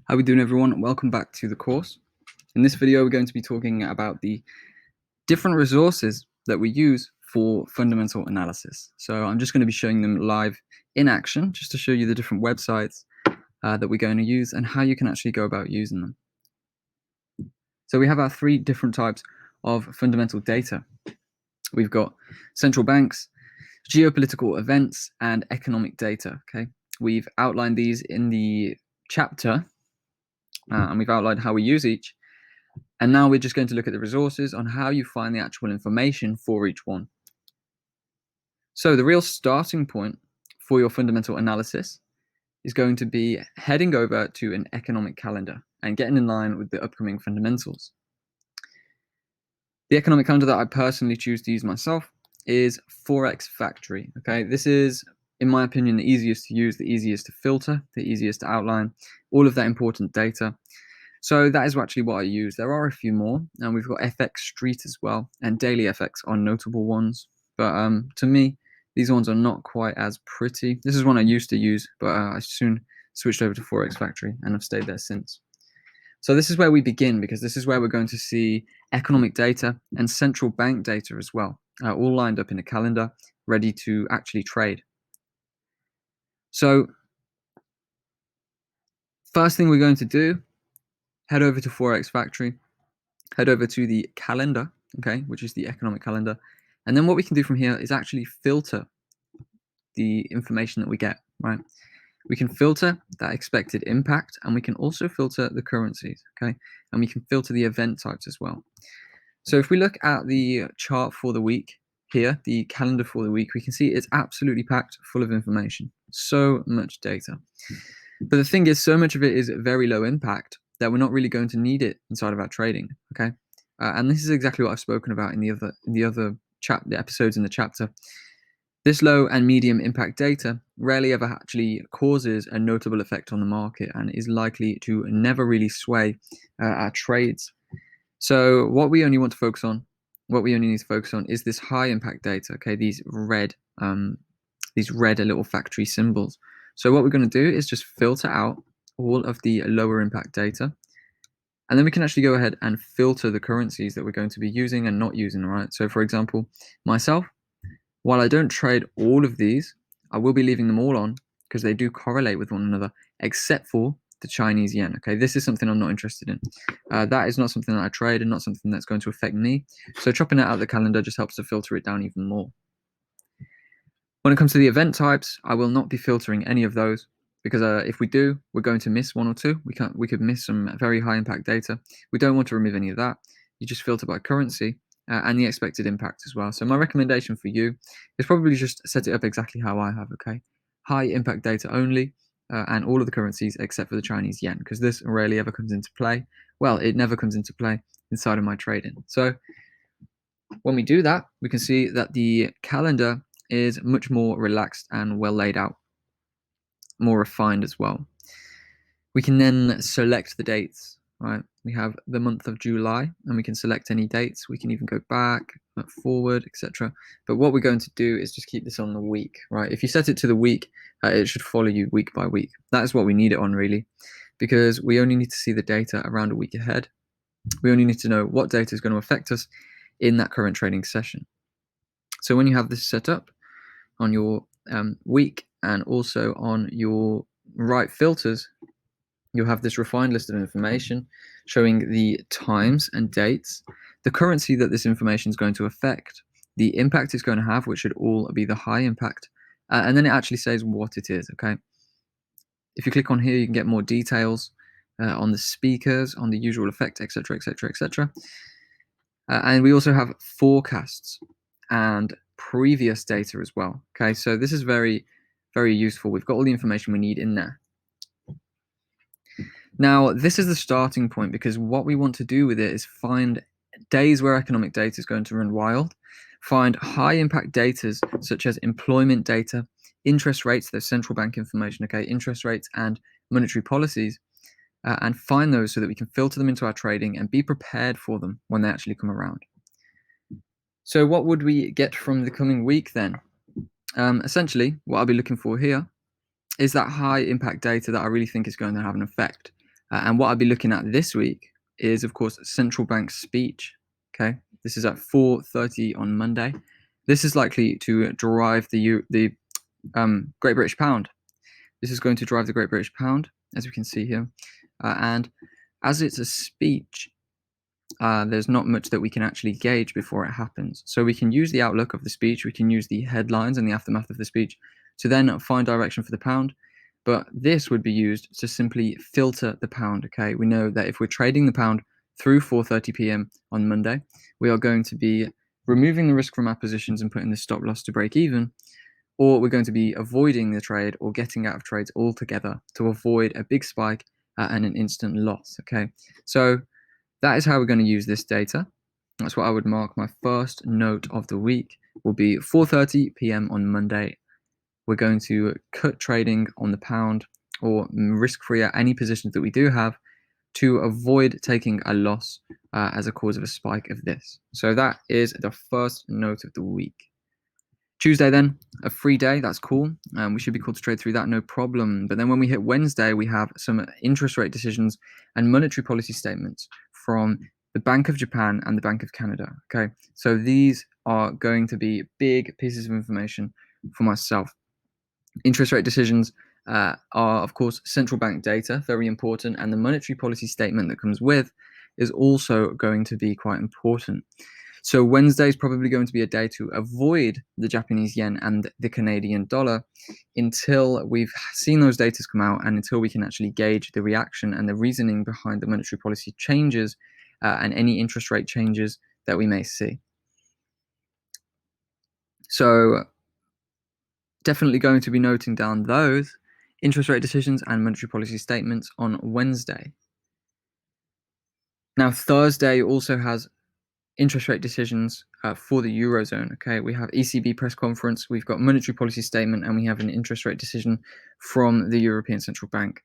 How are we doing, everyone? Welcome back to the course. In this video, we're going to be talking about the different resources that we use for fundamental analysis. So I'm just going to be showing them live in action, just to show you the different websites that we're going to use and how you can actually go about using them. So we have our three different types of fundamental data. We've got central banks, geopolitical events, and economic data. Okay, we've outlined these in the chapter, and we've outlined how we use each. And now we're just going to look at the resources on how you find the actual information for each one. So the real starting point for your fundamental analysis is going to be heading over to an economic calendar and getting in line with the upcoming fundamentals. The economic calendar that I personally choose to use myself is Forex Factory. Okay, this is, in my opinion, the easiest to use, the easiest to filter, the easiest to outline all of that important data. So that is actually what I use. There are a few more, and we've got FX Street as well, and Daily FX are notable ones. But to me, these ones are not quite as pretty. This is one I used to use, but I soon switched over to Forex Factory, and I've stayed there since. So this is where we begin, because this is where we're going to see economic data and central bank data as well, all lined up in a calendar, ready to actually trade. So first thing we're going to do, head over to Forex Factory, head over to the calendar, okay, which is the economic calendar. And then what we can do from here is actually filter the information that we get, right? We can filter that expected impact, and we can also filter the currencies, okay? And we can filter the event types as well. So if we look at the chart for the week here, the calendar for the week, we can see it's absolutely packed full of information, so much data. But the thing is, so much of it is very low impact that we're not really going to need it inside of our trading, okay? And this is exactly what I've spoken about in the other episodes in the chapter. This low and medium impact data rarely ever actually causes a notable effect on the market and is likely to never really sway our trades. So what we only want to focus on, what we only need to focus on is this high impact data, okay, these red little factory symbols. So what we're going to do is just filter out all of the lower impact data. And then we can actually go ahead and filter the currencies that we're going to be using and not using, right? So for example, myself, while I don't trade all of these, I will be leaving them all on because they do correlate with one another, except for the Chinese yen. Okay, this is something I'm not interested in. That is not something that I trade and not something that's going to affect me. So chopping it out of the calendar just helps to filter it down even more. When it comes to the event types, I will not be filtering any of those because if we do, we're going to miss one or two. We could miss some very high impact data. We don't want to remove any of that. You just filter by currency and the expected impact as well. So my recommendation for you is probably just set it up exactly how I have, okay? High impact data only and all of the currencies except for the Chinese yen, because this rarely ever comes into play. Well, it never comes into play inside of my trading. So when we do that, we can see that the calendar is much more relaxed and well laid out, more refined as well. We can then select the dates, right? We have the month of July, and we can select any dates. We can even go back, forward, etc. But what we're going to do is just keep this on the week, right? If you set it to the week, it should follow you week by week. That is what we need it on, really, because we only need to see the data around a week ahead. We only need to know what data is going to affect us in that current trading session. So when you have this set up on your week and also on your right filters, you'll have this refined list of information showing the times and dates, the currency that this information is going to affect, the impact it's going to have, which should all be the high impact, and then it actually says what it is, okay? If you click on here, you can get more details on the speakers, on the usual effect, etc., etc., etc. And we also have forecasts and previous data as well, okay? So this is very, very useful. We've got all the information we need in there. Now, this is the starting point, because what we want to do with it is find days where economic data is going to run wild, find high impact data such as employment data, interest rates, there's central bank information, okay, interest rates and monetary policies, and find those so that we can filter them into our trading and be prepared for them when they actually come around. So what would we get from the coming week then? Essentially, what I'll be looking for here is that high impact data that I really think is going to have an effect. And what I'll be looking at this week is, of course, central bank speech. Okay, this is at 4:30 on Monday. This is likely to drive the Great British Pound. This is going to drive the Great British Pound, as we can see here. And as it's a speech, there's not much that we can actually gauge before it happens. So we can use the outlook of the speech, we can use the headlines and the aftermath of the speech to then find direction for the pound. But this would be used to simply filter the pound. Okay, we know that if we're trading the pound through 4:30 p.m. on Monday, we are going to be removing the risk from our positions and putting the stop loss to break even, or we're going to be avoiding the trade or getting out of trades altogether to avoid a big spike and an instant loss. Okay, so that is how we're going to use this data. That's what I would mark. My first note of the week will be 4:30 p.m. on Monday. We're going to cut trading on the pound or risk-free at any positions that we do have to avoid taking a loss as a cause of a spike of this. So that is the first note of the week. Tuesday then, a free day, that's cool. We should be called to trade through that, no problem. But then when we hit Wednesday, we have some interest rate decisions and monetary policy statements from the Bank of Japan and the Bank of Canada. Okay, so these are going to be big pieces of information for myself. Interest rate decisions are, of course, central bank data, very important, and the monetary policy statement that comes with is also going to be quite important. So Wednesday is probably going to be a day to avoid the Japanese yen and the Canadian dollar until we've seen those data come out and until we can actually gauge the reaction and the reasoning behind the monetary policy changes and any interest rate changes that we may see. So definitely going to be noting down those interest rate decisions and monetary policy statements on Wednesday. Now, Thursday also has interest rate decisions for the Eurozone. Okay, we have ECB press conference, we've got monetary policy statement, and we have an interest rate decision from the European Central Bank.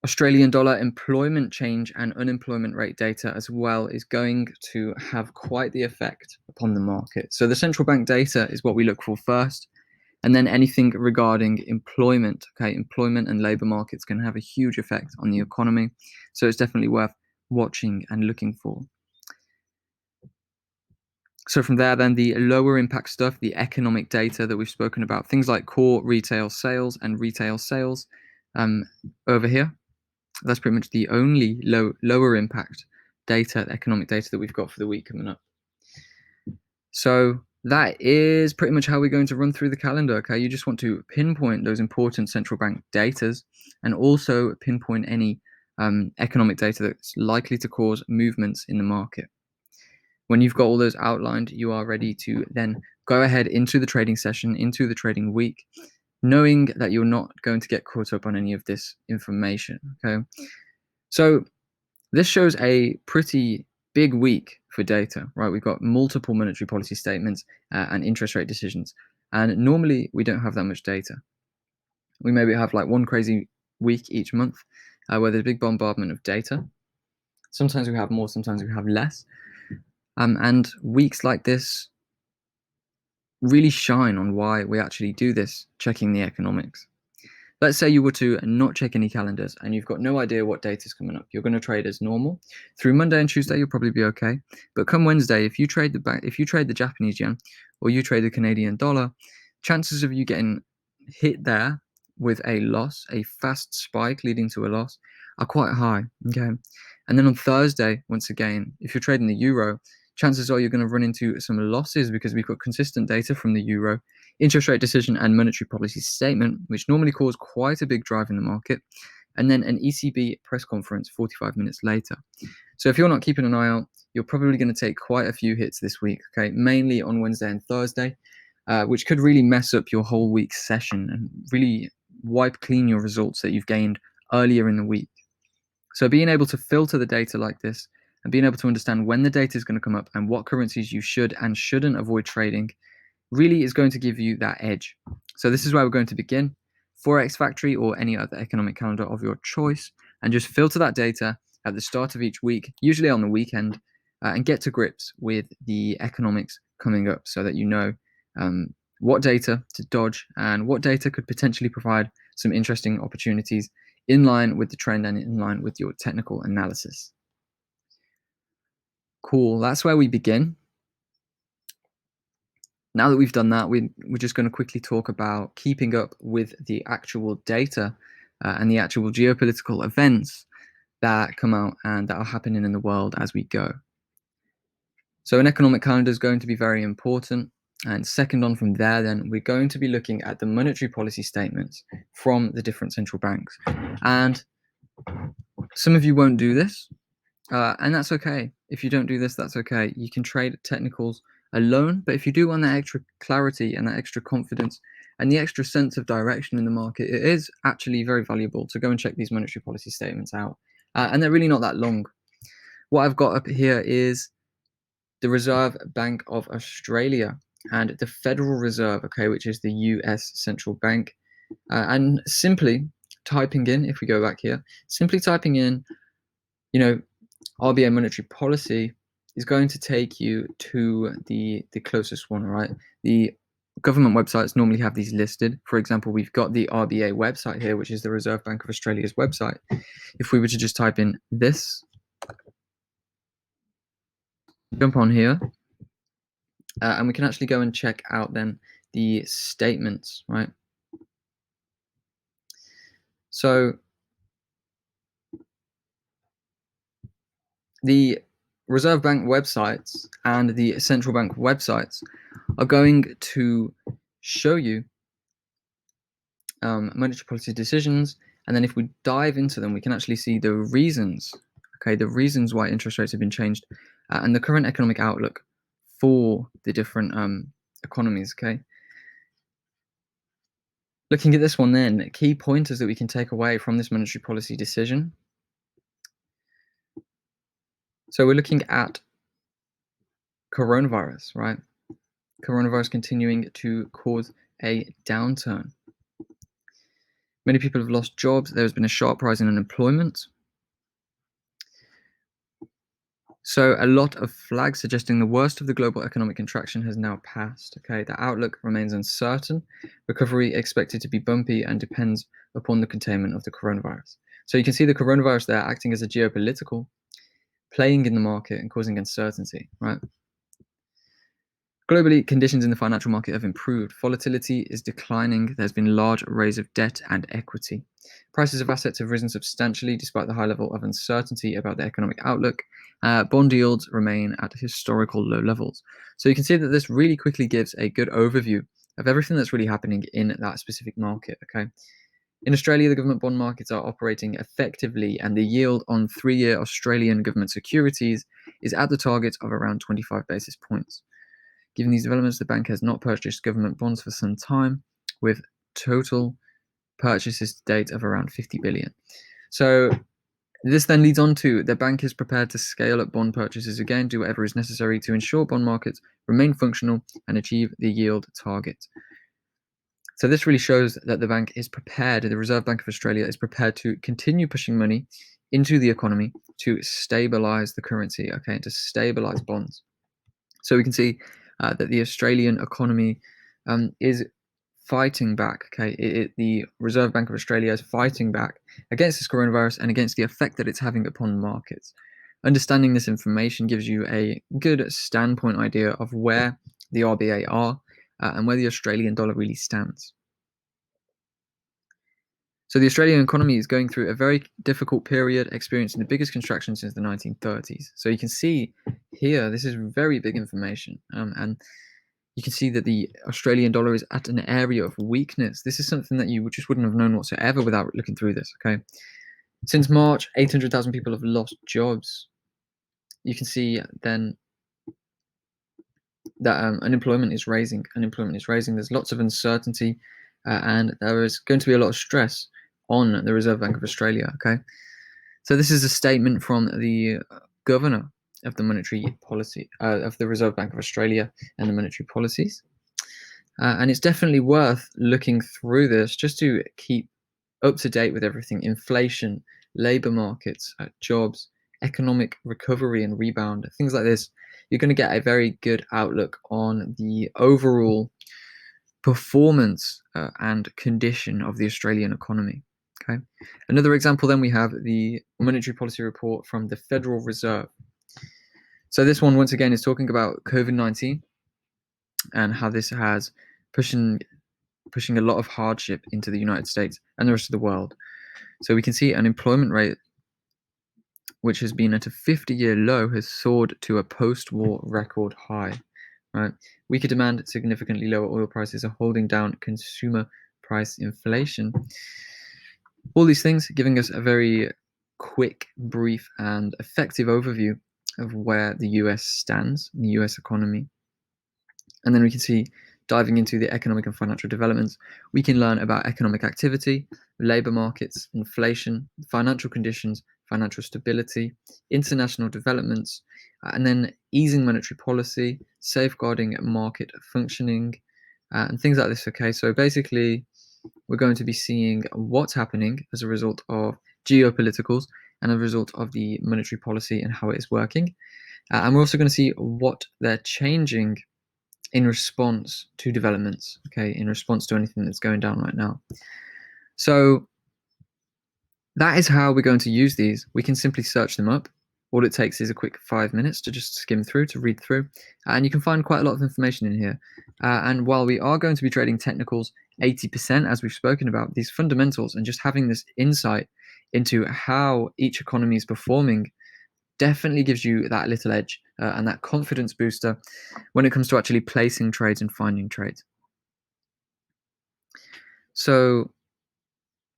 Australian dollar employment change and unemployment rate data as well is going to have quite the effect upon the market. So the central bank data is what we look for first, and then anything regarding employment. Okay, employment and labor markets can have a huge effect on the economy, so it's definitely worth watching and looking for. So from there, then the lower impact stuff, the economic data that we've spoken about, things like core retail sales and retail sales over here. That's pretty much the only lower impact data, economic data that we've got for the week coming up. So that is pretty much how we're going to run through the calendar. Okay, you just want to pinpoint those important central bank datas and also pinpoint any economic data that's likely to cause movements in the market. When you've got all those outlined, you are ready to then go ahead into the trading session, into the trading week, knowing that you're not going to get caught up on any of this information. Okay, so this shows a pretty big week for data, right? We've got multiple monetary policy statements and interest rate decisions, and normally we don't have that much data. We maybe have like one crazy week each month where there's a big bombardment of data. Sometimes we have more, sometimes we have less. And weeks like this really shine on why we actually do this, checking the economics. Let's say you were to not check any calendars and you've got no idea what date is coming up. You're going to trade as normal. Through Monday and Tuesday, you'll probably be okay. But come Wednesday, if you trade the Japanese yen or you trade the Canadian dollar, chances of you getting hit there with a loss, a fast spike leading to a loss, are quite high. Okay. And then on Thursday, once again, if you're trading the euro, chances are you're going to run into some losses because we've got consistent data from the euro, interest rate decision, and monetary policy statement, which normally cause quite a big drive in the market, and then an ECB press conference 45 minutes later. So if you're not keeping an eye out, you're probably going to take quite a few hits this week, okay, mainly on Wednesday and Thursday, which could really mess up your whole week's session and really wipe clean your results that you've gained earlier in the week. So being able to filter the data like this and being able to understand when the data is going to come up and what currencies you should and shouldn't avoid trading really is going to give you that edge. So this is where we're going to begin. Forex Factory or any other economic calendar of your choice, and just filter that data at the start of each week, usually on the weekend, and get to grips with the economics coming up so that you know what data to dodge and what data could potentially provide some interesting opportunities in line with the trend and in line with your technical analysis. Cool, that's where we begin. Now that we've done that, we're just going to quickly talk about keeping up with the actual data and the actual geopolitical events that come out and that are happening in the world as we go. So an economic calendar is going to be very important. And second on from there, then we're going to be looking at the monetary policy statements from the different central banks. And some of you won't do this, and that's okay. If you don't do this, that's okay. You can trade technicals alone, but if you do want that extra clarity and that extra confidence and the extra sense of direction in the market, it is actually very valuable to go and check these monetary policy statements out. And they're really not that long. What I've got up here is the Reserve Bank of Australia and the Federal Reserve, okay, which is the US central bank. And simply typing in, if we go back here, simply typing in, RBA monetary policy is going to take you to the closest one, right? The government websites normally have these listed. For example, we've got the RBA website here, which is the Reserve Bank of Australia's website. If we were to just type in this, jump on here, and we can actually go and check out then the statements, right? So the Reserve Bank websites and the central bank websites are going to show you monetary policy decisions, and then if we dive into them, we can actually see the reasons, okay, the reasons why interest rates have been changed, and the current economic outlook for the different economies, okay. Looking at this one then, key pointers that we can take away from this monetary policy decision. So we're looking at coronavirus, right? Coronavirus continuing to cause a downturn. Many people have lost jobs. There's been a sharp rise in unemployment. So a lot of flags suggesting the worst of the global economic contraction has now passed. Okay, the outlook remains uncertain. Recovery expected to be bumpy and depends upon the containment of the coronavirus. So you can see the coronavirus there acting as a geopolitical, playing in the market and causing uncertainty, right? Globally, conditions in the financial market have improved. Volatility is declining. There's been a large raise of debt and equity. Prices of assets have risen substantially despite the high level of uncertainty about the economic outlook. Bond yields remain at historical low levels. So you can see that this really quickly gives a good overview of everything that's really happening in that specific market, okay? In Australia, the government bond markets are operating effectively, and the yield on 3-year Australian government securities is at the target of around 25 basis points. Given these developments, the bank has not purchased government bonds for some time, with total purchases to date of around 50 billion. So this then leads on to the bank is prepared to scale up bond purchases again, do whatever is necessary to ensure bond markets remain functional and achieve the yield target. So this really shows that the bank is prepared, the Reserve Bank of Australia is prepared to continue pushing money into the economy to stabilize the currency, okay, to stabilize bonds. So we can see that the Australian economy is fighting back. Okay, the Reserve Bank of Australia is fighting back against this coronavirus and against the effect that it's having upon markets. Understanding this information gives you a good standpoint idea of where the RBA are and where the Australian dollar really stands. So the Australian economy is going through a very difficult period, experiencing the biggest contraction since the 1930s. So you can see here, this is very big information, and you can see that the Australian dollar is at an area of weakness. This is something that you just wouldn't have known whatsoever without looking through this, okay? Since March, 800,000 people have lost jobs. You can see then that unemployment is rising. Unemployment is rising. There's lots of uncertainty, and there is going to be a lot of stress on the Reserve Bank of Australia, okay? So this is a statement from the governor of the monetary policy of the Reserve Bank of Australia and the monetary policies. And it's definitely worth looking through this just to keep up to date with everything: inflation, labor markets, jobs, economic recovery and rebound, things like this. You're going to get a very good outlook on the overall performance and condition of the Australian economy. Okay. Another example then we have the monetary policy report from the Federal Reserve. So this one once again is talking about COVID-19 and how this has pushing a lot of hardship into the United States and the rest of the world. So we can see unemployment rate, which has been at a 50-year low, has soared to a post-war record high. Right, weaker demand, significantly lower oil prices are holding down consumer price inflation. All these things giving us a very quick, brief, and effective overview of where the US stands, the US economy. And then we can see, diving into the economic and financial developments, we can learn about economic activity, labor markets, inflation, financial conditions, financial stability, international developments, and then easing monetary policy, safeguarding market functioning, and things like this. Okay, so basically, we're going to be seeing what's happening as a result of geopoliticals and a result of the monetary policy and how it is working. And we're also going to see what they're changing in response to developments, okay, in response to anything that's going down right now. So that is how we're going to use these. We can simply search them up. All it takes is a quick 5 minutes to just skim through, to read through, and you can find quite a lot of information in here. And while we are going to be trading technicals 80%, as we've spoken about, these fundamentals and just having this insight into how each economy is performing definitely gives you that little edge and that confidence booster when it comes to actually placing trades and finding trades. So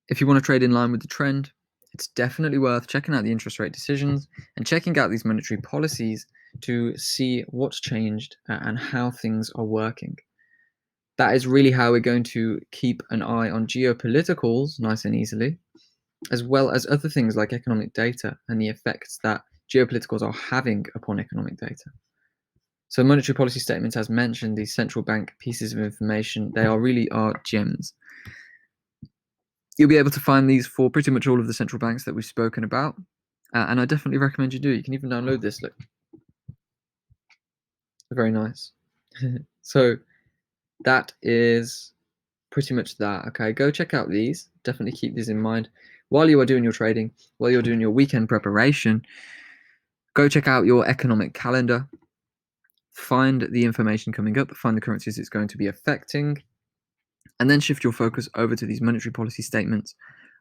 if you want to trade in line with the trend, it's definitely worth checking out the interest rate decisions and checking out these monetary policies to see what's changed and how things are working. That is really how we're going to keep an eye on geopoliticals nice and easily, as well as other things like economic data and the effects that geopoliticals are having upon economic data. So monetary policy statements, as mentioned, these central bank pieces of information, they really are gems. You'll be able to find these for pretty much all of the central banks that we've spoken about, and I definitely recommend you do. You can even download this. Look, very nice. So that is pretty much that. Okay, go check out these. Definitely keep these in mind while you are doing your trading, while you're doing your weekend preparation. Go check out your economic calendar. Find the information coming up. Find the currencies it's going to be affecting. And then shift your focus over to these monetary policy statements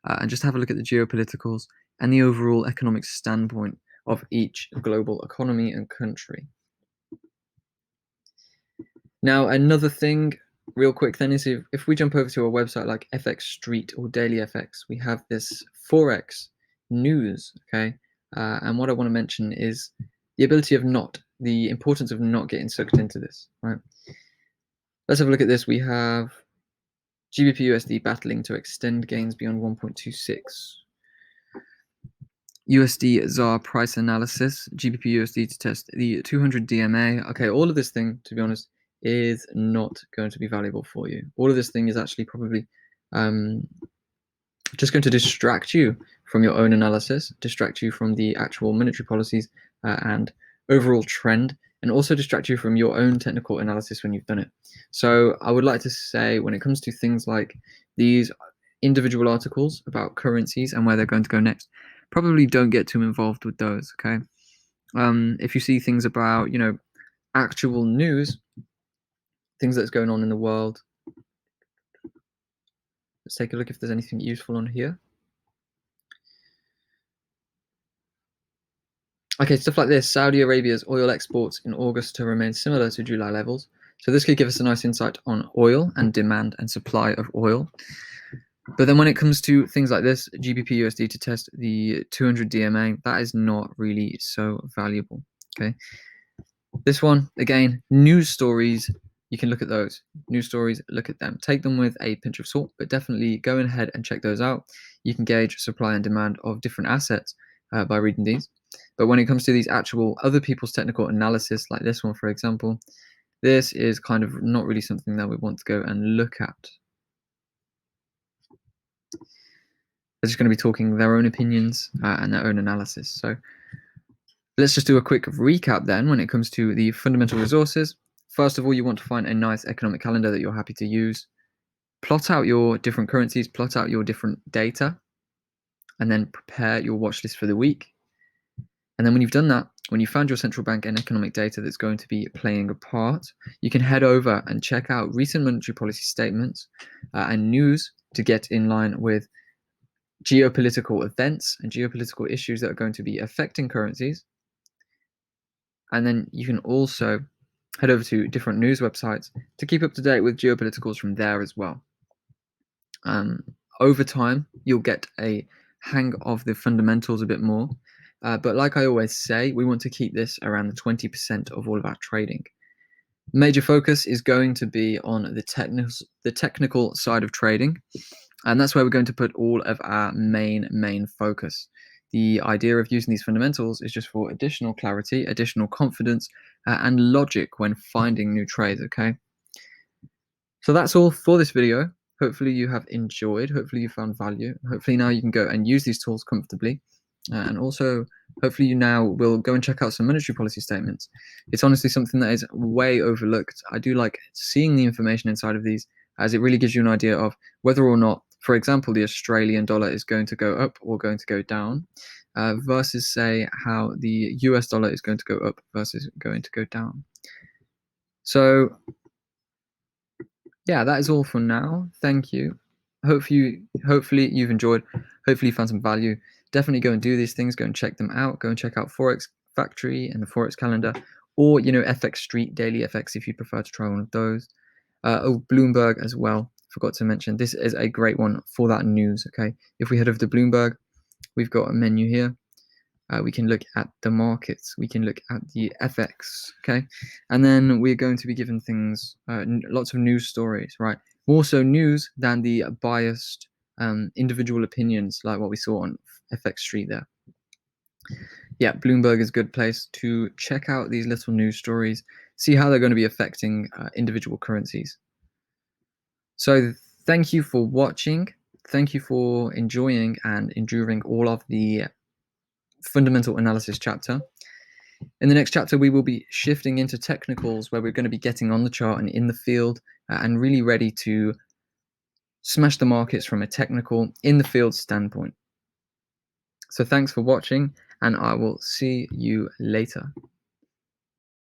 and just have a look at the geopoliticals and the overall economic standpoint of each global economy and country. Now, another thing, real quick then, is if we jump over to a website like FX Street or Daily FX, we have this Forex news, okay? And what I want to mention is the importance of not getting sucked into this, right? Let's have a look at this. We have GBP USD battling to extend gains beyond 1.26. USD ZAR price analysis, GBP USD to test the 200 DMA. Okay, all of this thing, to be honest, is not going to be valuable for you. All of this thing is actually probably just going to distract you from your own analysis, distract you from the actual monetary policies and overall trend, and also distract you from your own technical analysis when you've done it. So I would like to say, when it comes to things like these individual articles about currencies and where they're going to go next, probably don't get too involved with those, okay? If you see things about, actual news, things that's going on in the world, let's take a look if there's anything useful on here. Okay, stuff like this. Saudi Arabia's oil exports in August to remain similar to July levels. So this could give us a nice insight on oil and demand and supply of oil. But then when it comes to things like this, GBP USD to test the 200 DMA, that is not really so valuable, okay? This one, again, news stories, you can look at those. News stories, look at them. Take them with a pinch of salt, but definitely go ahead and check those out. You can gauge supply and demand of different assets by reading these. But when it comes to these actual other people's technical analysis, like this one, for example, this is kind of not really something that we want to go and look at. They're just going to be talking their own opinions and their own analysis. So let's just do a quick recap then when it comes to the fundamental resources. First of all, you want to find a nice economic calendar that you're happy to use. Plot out your different currencies, plot out your different data and then prepare your watch list for the week. And then when you've done that, when you found your central bank and economic data that's going to be playing a part, you can head over and check out recent monetary policy statements and news to get in line with geopolitical events and geopolitical issues that are going to be affecting currencies. And then you can also head over to different news websites to keep up to date with geopoliticals from there as well. Over time, you'll get a hang of the fundamentals a bit more. But like I always say, we want to keep this around the 20% of all of our trading. Major focus is going to be on the technical side of trading, and that's where we're going to put all of our main focus. The idea of using these fundamentals is just for additional clarity, additional confidence, and logic when finding new trades, okay? So that's all for this video. Hopefully you have enjoyed, hopefully you found value, hopefully now you can go and use these tools comfortably. And also, hopefully you now will go and check out some monetary policy statements. It's honestly something that is way overlooked. I do like seeing the information inside of these, as it really gives you an idea of whether or not, for example, the Australian dollar is going to go up or going to go down, versus say how the US dollar is going to go up versus going to go down. So yeah, that is all for now. Thank you. Hopefully you've enjoyed. Hopefully you found some value. Definitely go and do these things. Go and check them out. Go and check out Forex Factory and the Forex Calendar, or FX Street, Daily FX if you prefer to try one of those. Bloomberg as well. Forgot to mention this is a great one for that news. Okay, if we head over to Bloomberg, we've got a menu here. We can look at the markets, we can look at the FX, okay? And then we're going to be given things, lots of news stories, right? More so news than the biased individual opinions like what we saw on FX Street there. Yeah, Bloomberg is a good place to check out these little news stories, see how they're going to be affecting individual currencies. So thank you for watching. Thank you for enjoying and enduring all of the fundamental analysis chapter. In the next chapter, we will be shifting into technicals where we're going to be getting on the chart and in the field and really ready to smash the markets from a technical in the field standpoint. So thanks for watching, and I will see you later.